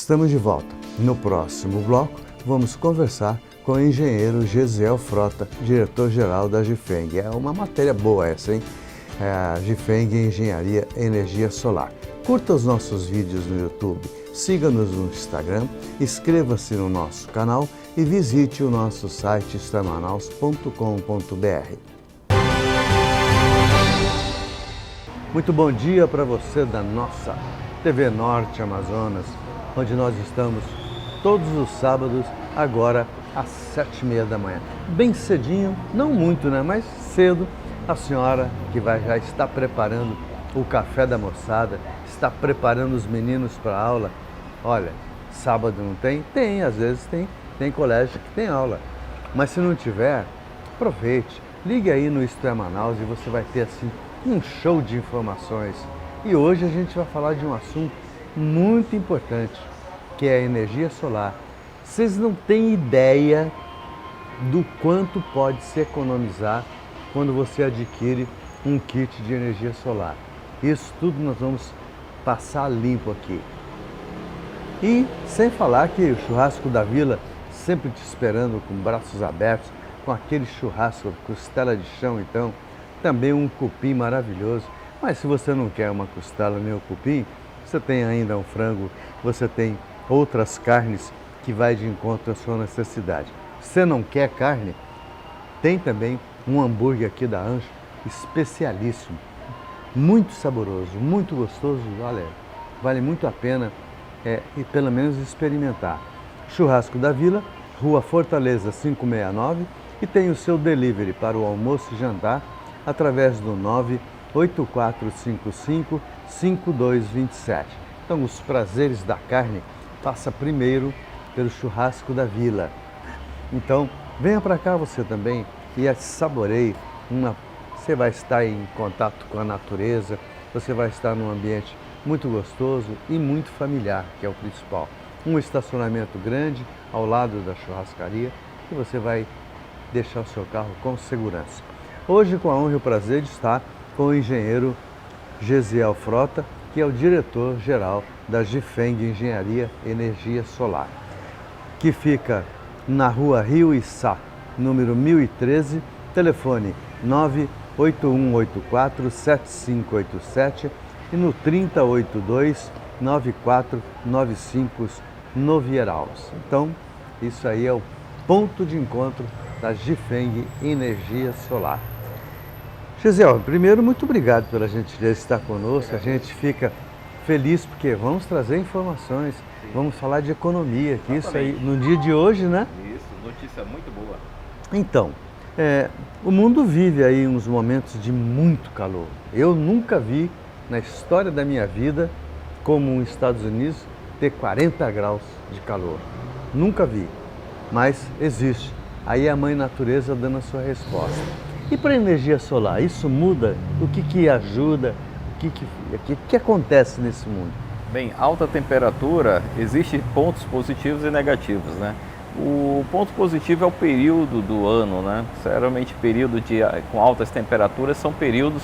Estamos de volta. No próximo bloco, vamos conversar com o engenheiro Gesiel Frota, diretor-geral da GIFENG. É uma matéria boa essa, hein? A GIFENG Engenharia Energia Solar. Curta os nossos vídeos no YouTube, siga-nos no Instagram, inscreva-se no nosso canal e visite o nosso site extremanaus.com.br. Muito bom dia para você da nossa TV Norte Amazonas, onde nós estamos todos os sábados, agora às 7h30 da manhã. Bem cedinho, não muito, né? Mas cedo, a senhora que já está preparando o café da moçada, está preparando os meninos para a aula. Olha, sábado não tem? Tem, às vezes tem colégio que tem aula. Mas se não tiver, aproveite, ligue aí no Isto é Manaus e você vai ter assim um show de informações. E hoje a gente vai falar de um assunto muito importante, que é a energia solar. Vocês não têm ideia do quanto pode se economizar quando você adquire um kit de energia solar. Isso tudo nós vamos passar limpo aqui. E sem falar que o churrasco da Vila, sempre te esperando com braços abertos, com aquele churrasco, costela de chão, então, também um cupim maravilhoso. Mas se você não quer uma costela nem um cupim, você tem ainda um frango, você tem outras carnes que vai de encontro à sua necessidade. Se você não quer carne, tem também um hambúrguer aqui da Ancho, especialíssimo, muito saboroso, muito gostoso, olha, vale muito a pena e pelo menos experimentar. Churrasco da Vila, Rua Fortaleza 569, e tem o seu delivery para o almoço e jantar através do 98455-5227. Então, os prazeres da carne passa primeiro pelo churrasco da Vila. Então, venha para cá você também e saboreie Você vai estar em contato com a natureza, você vai estar num ambiente muito gostoso e muito familiar, que é o principal. Um estacionamento grande ao lado da churrascaria e você vai deixar o seu carro com segurança. Hoje, com a honra e o prazer de estar com o engenheiro Gesiel Frota, que é o diretor-geral da GIFENG Engenharia Energia Solar, que fica na rua Rio Içá, número 1013, telefone 98184-7587 e no 3082-9495 no Vieraus. Então, isso aí é o ponto de encontro da GIFENG Energia Solar. Gesiel, primeiro, muito obrigado pela gentileza de estar conosco. A gente fica feliz porque vamos trazer informações, vamos falar de economia, que isso aí, no dia de hoje, né? Isso, notícia muito boa. Então, o mundo vive aí uns momentos de muito calor. Eu nunca vi na história da minha vida, como os Estados Unidos, ter 40 graus de calor. Nunca vi, mas existe. Aí a mãe natureza dando a sua resposta. E para a energia solar, isso muda? O que ajuda? O que acontece nesse mundo? Bem, alta temperatura, existem pontos positivos e negativos, né? O ponto positivo é o período do ano, né? Geralmente período com altas temperaturas são períodos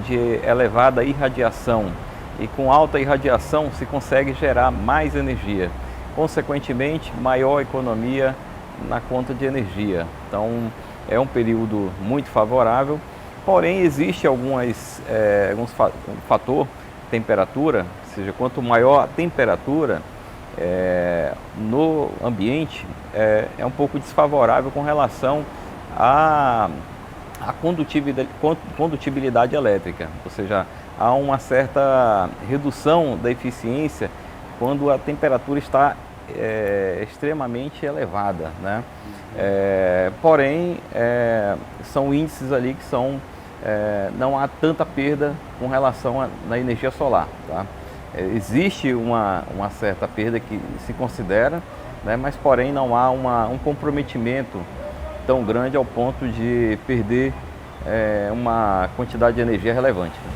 de elevada irradiação. E com alta irradiação se consegue gerar mais energia. Consequentemente, maior economia na conta de energia. Então, é um período muito favorável, porém existe um fator, temperatura, ou seja, quanto maior a temperatura no ambiente, é um pouco desfavorável com relação à condutibilidade elétrica, ou seja, há uma certa redução da eficiência quando a temperatura está extremamente elevada, né? Porém, são índices ali que não há tanta perda com relação na energia solar, tá? Existe uma certa perda que se considera, né? Mas porém não há um comprometimento tão grande ao ponto de perder uma quantidade de energia relevante, né?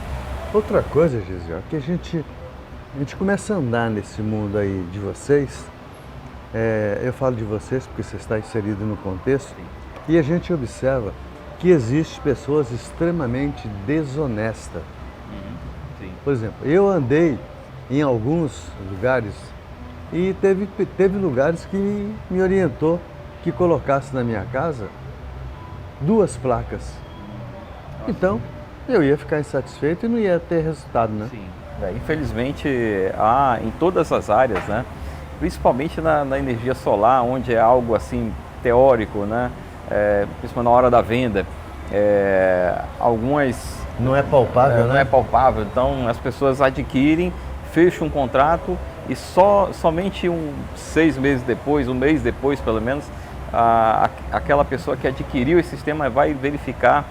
Outra coisa, Gesiel, que a gente começa a andar nesse mundo aí de vocês. Eu falo de vocês porque você está inserido no contexto. Sim. E a gente observa que existem pessoas extremamente desonestas. Sim. Por exemplo, eu andei em alguns lugares E teve lugares que me orientou que colocasse na minha casa 2 placas. Então, eu ia ficar insatisfeito e não ia ter resultado, né? Sim. Infelizmente, há em todas as áreas, né? Principalmente na energia solar, onde é algo assim teórico, né? Principalmente na hora da venda, algumas... Não é palpável, né? Não é palpável, então as pessoas adquirem, fecham um contrato e somente 6 meses depois, 1 mês depois pelo menos, aquela pessoa que adquiriu esse sistema vai verificar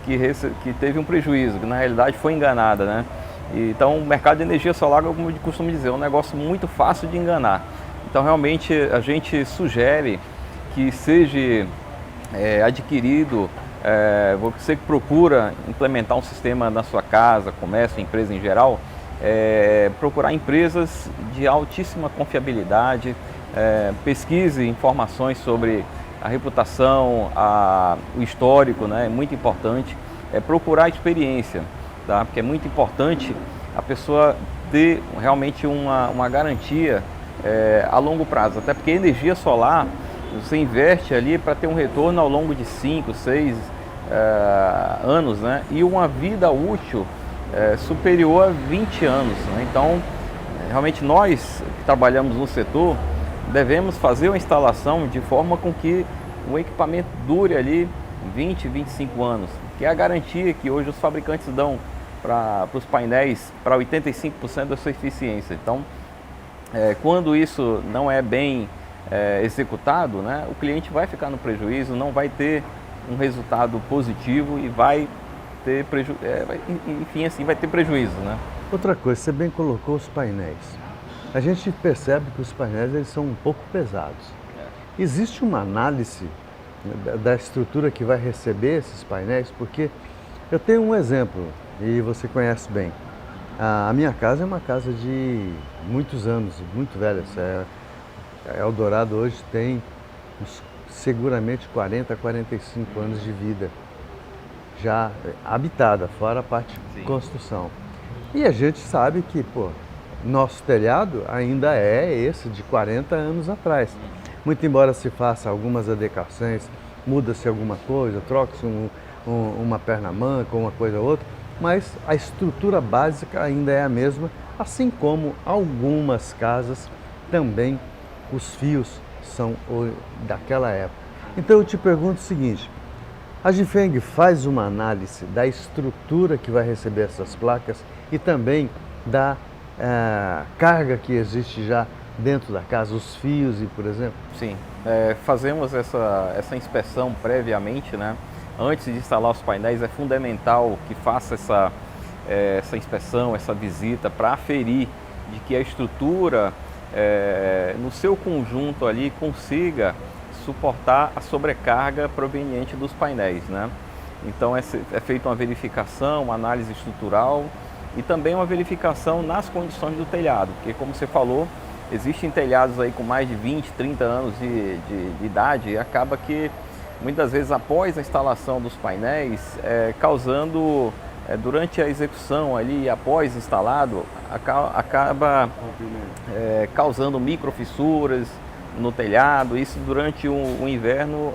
que teve um prejuízo, que na realidade foi enganada, né? Então o mercado de energia solar, como eu costumo dizer, é um negócio muito fácil de enganar. Então realmente a gente sugere que seja adquirido, você que procura implementar um sistema na sua casa, comércio, empresa em geral, procurar empresas de altíssima confiabilidade, pesquise informações sobre a reputação, o histórico, né? É muito importante, procurar experiência, tá? Porque é muito importante a pessoa ter realmente uma garantia a longo prazo, até porque energia solar você investe ali para ter um retorno ao longo de 5, 6 anos, né? E uma vida útil superior a 20 anos, né? Então, realmente nós que trabalhamos no setor devemos fazer uma instalação de forma com que o equipamento dure ali 20, 25 anos, que é a garantia que hoje os fabricantes dão para os painéis para 85% da sua eficiência. Então, quando isso não é bem executado, né, o cliente vai ficar no prejuízo, não vai ter um resultado positivo e vai ter enfim, assim, vai ter prejuízo, né? Outra coisa, você bem colocou os painéis. A gente percebe que os painéis eles são um pouco pesados. Existe uma análise da estrutura que vai receber esses painéis, porque eu tenho um exemplo e você conhece bem. A minha casa é uma casa de muitos anos, muito velha. Eldorado hoje tem seguramente 40, 45 anos de vida, já habitada, fora a parte de construção. E a gente sabe que, nosso telhado ainda é esse de 40 anos atrás. Muito embora se faça algumas adequações, muda-se alguma coisa, troca-se uma perna manca, uma coisa ou outra, mas a estrutura básica ainda é a mesma, assim como algumas casas também os fios são daquela época. Então eu te pergunto o seguinte, a Jifeng faz uma análise da estrutura que vai receber essas placas e também da carga que existe já dentro da casa, os fios e por exemplo? Sim, fazemos essa inspeção previamente, né? Antes de instalar os painéis é fundamental que faça essa inspeção, essa visita para aferir de que a estrutura no seu conjunto ali consiga suportar a sobrecarga proveniente dos painéis, né? Então é feita uma verificação, uma análise estrutural e também uma verificação nas condições do telhado, porque como você falou, existem telhados aí com mais de 20, 30 anos de idade e acaba que muitas vezes após a instalação dos painéis, causando, durante a execução ali, após instalado, acaba causando microfissuras no telhado. Isso durante o inverno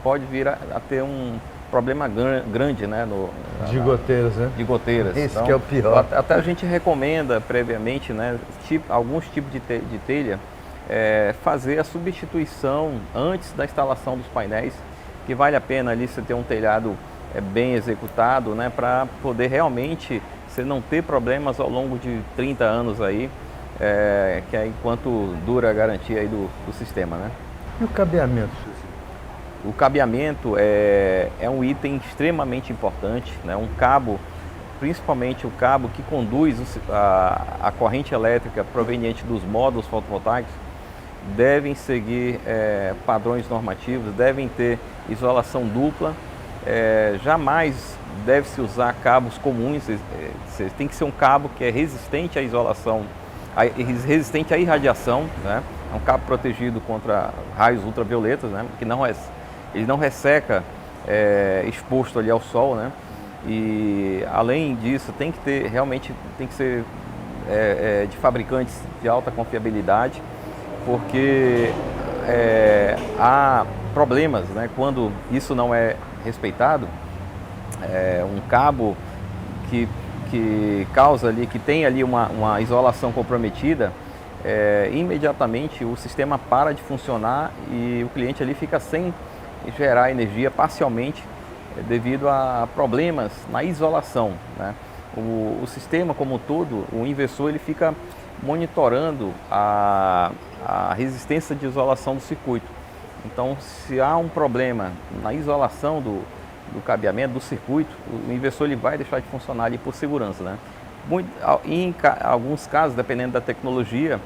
pode vir a ter um problema grande, né? De goteiras, né? De goteiras. Esse então, que é o pior. Até a gente recomenda previamente, né, alguns tipos de telha, fazer a substituição antes da instalação dos painéis, que vale a pena ali você ter um telhado bem executado, né, para poder realmente você não ter problemas ao longo de 30 anos aí, que é enquanto dura a garantia aí do sistema, né? E o cabeamento? O cabeamento é um item extremamente importante, né? Um cabo, principalmente o cabo que conduz a corrente elétrica proveniente dos módulos fotovoltaicos, devem seguir padrões normativos, devem ter isolação dupla, jamais deve-se usar cabos comuns, tem que ser um cabo que é resistente à isolação, resistente à irradiação, né? É um cabo protegido contra raios ultravioletas, né? Que ele não resseca exposto ali ao sol, né? E além disso tem que ser de fabricantes de alta confiabilidade porque há problemas, né, quando isso não é respeitado. Um cabo que causa ali, que tem ali uma isolação comprometida, imediatamente o sistema para de funcionar e o cliente ali fica sem gerar energia parcialmente devido a problemas na isolação, né? O sistema como um todo, o inversor, ele fica monitorando a resistência de isolação do circuito. Então, se há um problema na isolação do cabeamento, do circuito, o inversor ele vai deixar de funcionar ali por segurança, né? Em alguns casos, dependendo da tecnologia,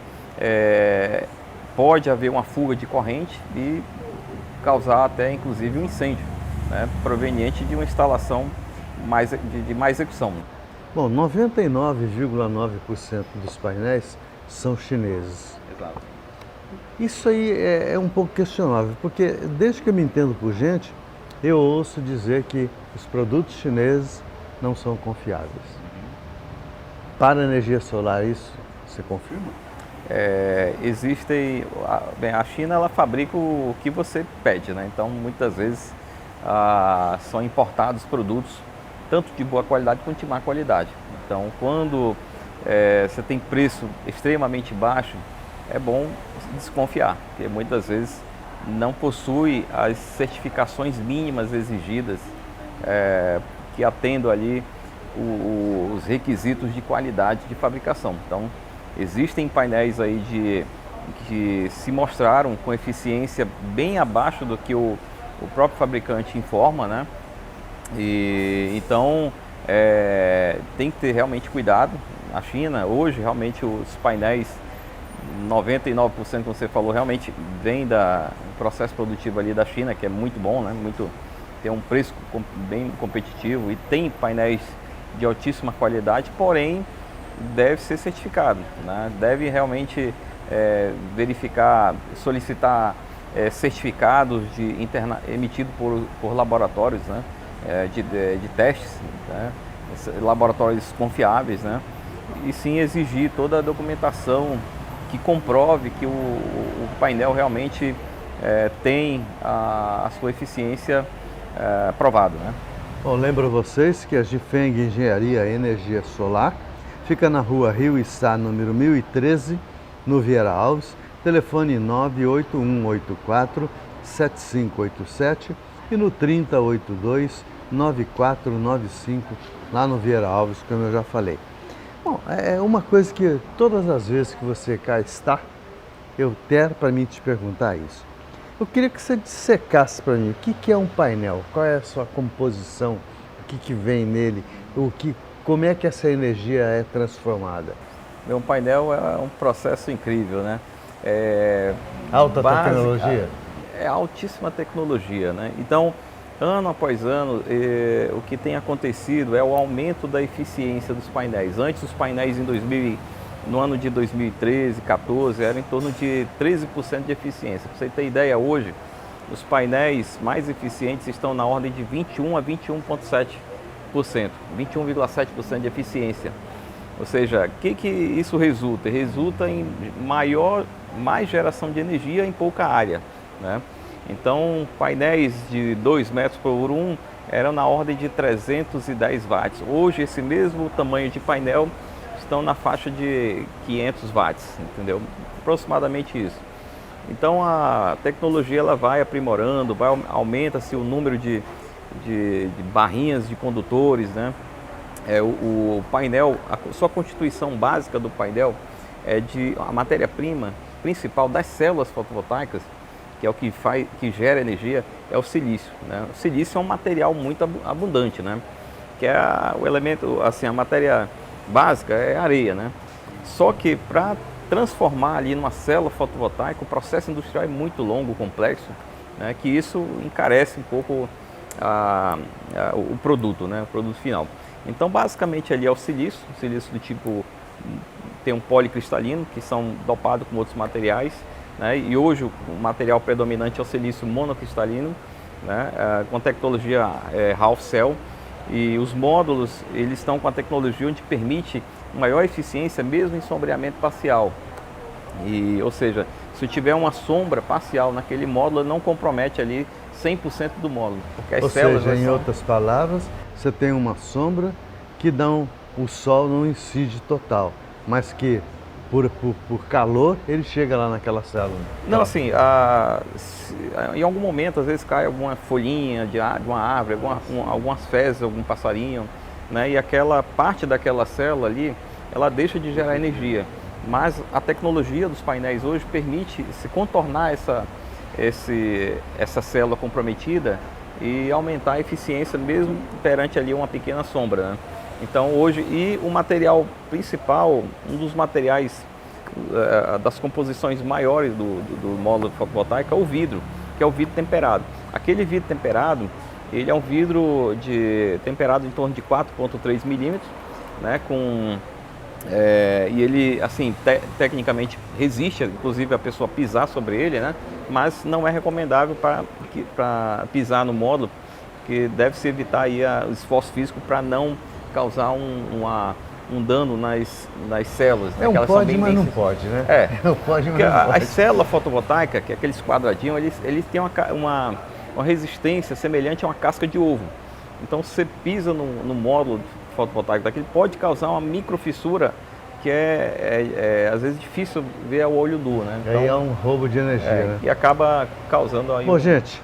pode haver uma fuga de corrente e causar até inclusive um incêndio, né, proveniente de uma instalação de má execução. Bom, 99,9% dos painéis são chineses. Exato. Isso aí é um pouco questionável, porque desde que eu me entendo por gente, eu ouço dizer que os produtos chineses não são confiáveis. Para a energia solar, isso você confirma? A China ela fabrica o que você pede, né? Então muitas vezes são importados produtos tanto de boa qualidade quanto de má qualidade. Então quando você tem preço extremamente baixo, é bom desconfiar, porque muitas vezes não possui as certificações mínimas exigidas que atendam ali os requisitos de qualidade de fabricação. Então existem painéis aí que se mostraram com eficiência bem abaixo do que o próprio fabricante informa, né? E então tem que ter realmente cuidado. A China hoje realmente os painéis 99%, como você falou, realmente vem do processo produtivo ali da China, que é muito bom, né? Tem um preço bem competitivo e tem painéis de altíssima qualidade, porém deve ser certificado, né? Deve realmente verificar, solicitar certificados emitidos por laboratórios, né? De testes, né? Laboratórios confiáveis, né? E sim exigir toda a documentação que comprove que o painel realmente tem a sua eficiência provada, né? Bom, lembro vocês que a Gifeng Engenharia e Energia Solar fica na rua Rio Içá, número 1013, no Vieira Alves, telefone 98184-7587 e no 3082-9495, lá no Vieira Alves, como eu já falei. Bom, é uma coisa que todas as vezes que você cá está, eu quero para mim te perguntar isso. Eu queria que você dissecasse para mim o que é um painel, qual é a sua composição, o que vem nele, como é que essa energia é transformada. Um painel é um processo incrível, né? Alta tecnologia? É altíssima tecnologia, né? Então, ano após ano, o que tem acontecido é o aumento da eficiência dos painéis. Antes, os painéis no ano de 2013, 2014, eram em torno de 13% de eficiência. Para você ter ideia, hoje, os painéis mais eficientes estão na ordem de 21 a 21,7%, 21,7% de eficiência. Ou seja, o que isso resulta? Resulta em mais geração de energia em pouca área, né? Então, painéis de 2 metros por 1 eram na ordem de 310 watts. Hoje, esse mesmo tamanho de painel estão na faixa de 500 watts, entendeu? Aproximadamente isso. Então, a tecnologia ela vai aprimorando, aumenta-se o número de barrinhas de condutores, né? O painel, a sua constituição básica do painel a matéria-prima principal das células fotovoltaicas, que é o que gera energia, é o silício, né? O silício é um material muito abundante, né? Que é o elemento, assim, a matéria básica é areia, né? Só que para transformar ali numa célula fotovoltaica, o processo industrial é muito longo, complexo, né? Que isso encarece um pouco o produto, né? O produto final. Então, basicamente ali é o silício do tipo, tem um policristalino, que são dopados com outros materiais, né? E hoje o material predominante é o silício monocristalino, né? Com tecnologia half cell, e os módulos eles estão com a tecnologia onde permite maior eficiência mesmo em sombreamento parcial. Ou seja, se Se tiver uma sombra parcial naquele módulo, não compromete ali 100% do módulo. Porque as Ou células seja, em são... outras palavras, você tem uma sombra que o sol não incide total, mas que por calor ele chega lá naquela célula. Não, assim, em algum momento, às vezes cai alguma folhinha de uma árvore, algumas fezes, algum passarinho, né? E aquela parte daquela célula ali, ela deixa de gerar energia. Mas a tecnologia dos painéis hoje permite se contornar essa célula comprometida e aumentar a eficiência mesmo perante ali uma pequena sombra, né? Então hoje, e o material principal, um dos materiais das composições maiores do módulo fotovoltaico é o vidro, que é o vidro temperado. Aquele vidro temperado, ele é um vidro temperado em torno de 4,3 milímetros, né, e ele, assim, tecnicamente resiste, inclusive a pessoa pisar sobre ele, né, mas não é recomendável para pisar no módulo, que deve-se evitar aí o esforço físico para não causar um dano nas células. Né, pode, mas não pode, né? Pode, mas não pode. As células fotovoltaicas, que é aqueles quadradinhos, eles têm uma resistência semelhante a uma casca de ovo. Então, se você pisa no módulo fotovoltaico daquele, pode causar uma microfissura que às vezes difícil ver ao olho nu, né? Então, aí é um roubo de energia, né? E acaba causando aí... Bom, gente,